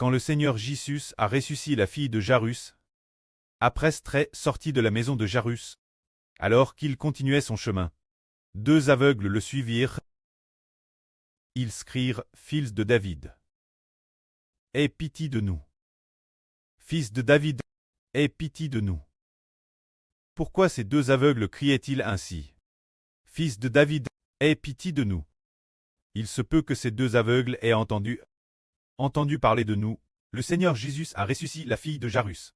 Quand le Seigneur Jésus a ressuscité la fille de Jairus, après être sorti de la maison de Jairus, alors qu'il continuait son chemin, 2 aveugles le suivirent. Ils crient « Fils de David, aie pitié de nous. Fils de David, aie pitié de nous. » Pourquoi ces 2 aveugles criaient-ils ainsi? Fils de David, aie pitié de nous. Il se peut que ces 2 aveugles aient entendu parler de nous. Le Seigneur Jésus a ressuscité la fille de Jairus.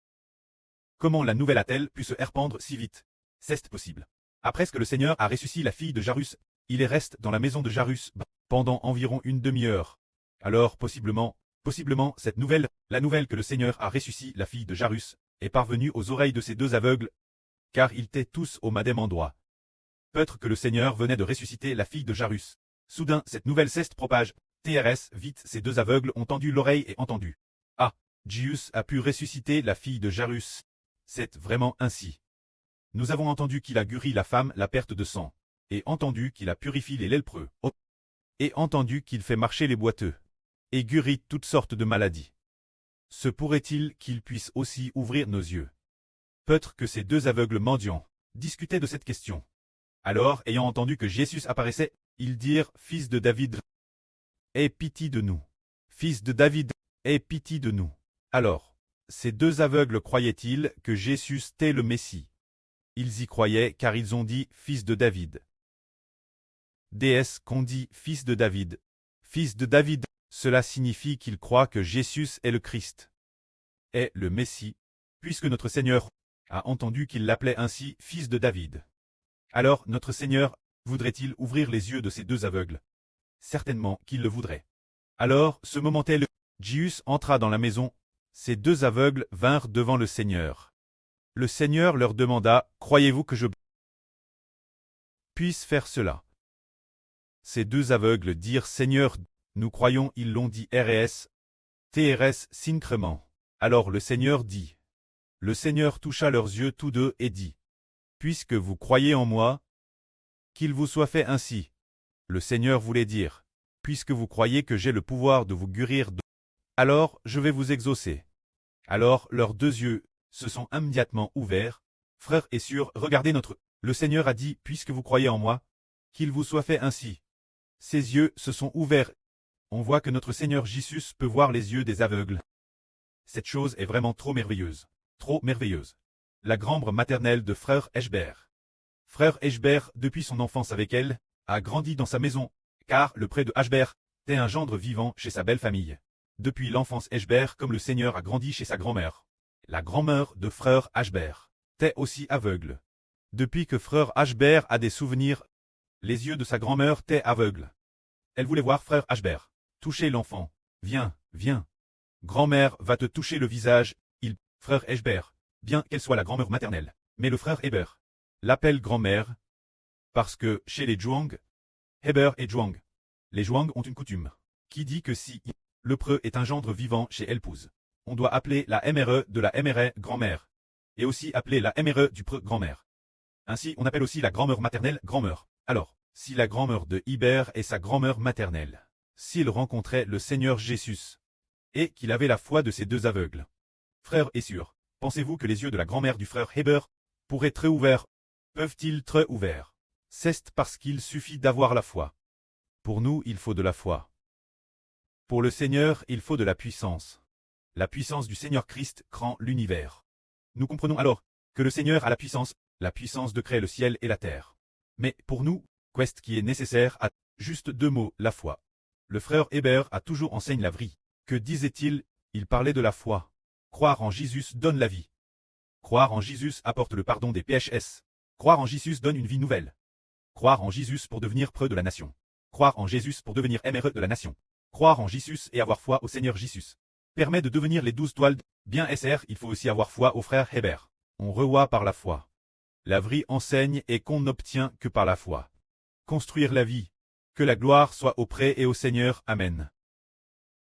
Comment la nouvelle a-t-elle pu se répandre si vite? C'est possible. Après que le Seigneur a ressuscité la fille de Jairus, il reste dans la maison de Jairus pendant environ une demi-heure. Alors possiblement, cette nouvelle, la nouvelle que le Seigneur a ressuscité la fille de Jairus, est parvenue aux oreilles de ces 2 aveugles, car ils étaient tous au même endroit. Peut-être que le Seigneur venait de ressusciter la fille de Jairus. Soudain, cette nouvelle se propage. Vite, ces 2 aveugles ont tendu l'oreille et entendu. Ah, Jésus a pu ressusciter la fille de Jairus. C'est vraiment ainsi. Nous avons entendu qu'il a guéri la femme la perte de sang, et entendu qu'il a purifié les lépreux, et entendu qu'il fait marcher les boiteux, et guérit toutes sortes de maladies. Se pourrait-il qu'il puisse aussi ouvrir nos yeux? Peut-être que ces 2 aveugles mendiants discutaient de cette question. Alors, ayant entendu que Jésus apparaissait, ils dirent « Fils de David, aie pitié de nous. Fils de David, aie pitié de nous. » Alors, ces 2 aveugles croyaient-ils que Jésus était le Messie? Ils y croyaient car ils ont dit « Fils de David ». Déesse qu'on dit « Fils de David ». Fils de David, cela signifie qu'ils croient que Jésus est le Christ, est le Messie, puisque notre Seigneur a entendu qu'il l'appelait ainsi « Fils de David ». Alors notre Seigneur voudrait-il ouvrir les yeux de ces 2 aveugles? Certainement qu'il le voudrait. Alors, ce moment est le Jésus entra dans la maison. Ces 2 aveugles vinrent devant le Seigneur. Le Seigneur leur demanda « Croyez-vous que je puisse faire cela ?» Ces 2 aveugles dirent « Seigneur, nous croyons. » Ils l'ont dit TRS sincèrement. Alors le Seigneur dit. Le Seigneur toucha leurs yeux tous 2 et dit « Puisque vous croyez en moi, qu'il vous soit fait ainsi. » Le Seigneur voulait dire « Puisque vous croyez que j'ai le pouvoir de vous guérir, alors je vais vous exaucer. » Alors leurs 2 yeux se sont immédiatement ouverts. Frères et sœurs, regardez notre... Le Seigneur a dit « Puisque vous croyez en moi, qu'il vous soit fait ainsi. » Ses yeux se sont ouverts. On voit que notre Seigneur Jésus peut voir les yeux des aveugles. Cette chose est vraiment trop merveilleuse. Trop merveilleuse. La grand-mère maternelle de Frère Eschbert. Frère Eschbert, depuis son enfance avec elle, a grandi dans sa maison, car le prêtre de Eschbert était un gendre vivant chez sa belle famille. Depuis l'enfance Eschbert, comme le Seigneur a grandi chez sa grand-mère. La grand-mère de Frère Eschbert était aussi aveugle. Depuis que Frère Eschbert a des souvenirs, les yeux de sa grand-mère étaient aveugles. Elle voulait voir Frère Eschbert toucher l'enfant. Viens, viens. Grand-mère va te toucher le visage. Frère Eschbert, bien qu'elle soit la grand-mère maternelle, mais le frère Heber l'appelle grand-mère, parce que chez les Zhuang, Heber et Zhuang, les Zhuang ont une coutume qui dit que si le preux est un gendre vivant chez l'épouse, on doit appeler la MRE de la MRE grand-mère, et aussi appeler la MRE du preux grand-mère. Ainsi, on appelle aussi la grand-mère maternelle grand-mère. Alors, si la grand-mère de Heber est sa grand-mère maternelle, s'il rencontrait le Seigneur Jésus, et qu'il avait la foi de ces 2 aveugles, frères et sœurs, pensez-vous que les yeux de la grand-mère du frère Heber pourraient être ouverts? Peuvent-ils être ouverts? C'est parce qu'il suffit d'avoir la foi. Pour nous, il faut de la foi. Pour le Seigneur, il faut de la puissance. La puissance du Seigneur Christ crée l'univers. Nous comprenons alors que le Seigneur a la puissance de créer le ciel et la terre. Mais pour nous, qu'est-ce qui est nécessaire à juste 2 mots, la foi. Le frère Heber a toujours enseigné la vraie. Que disait-il? Il parlait de la foi. Croire en Jésus donne la vie. Croire en Jésus apporte le pardon des péchés. Croire en Jésus donne une vie nouvelle. Croire en Jésus pour devenir preux de la nation. Croire en Jésus pour devenir MRE de la nation. Croire en Jésus et avoir foi au Seigneur Jésus permet de devenir les 12 toiles. Bien SR, il faut aussi avoir foi au frère Heber. On revoit par la foi. La vraie enseigne et qu'on n'obtient que par la foi. Construire la vie. Que la gloire soit auprès et au Seigneur. Amen.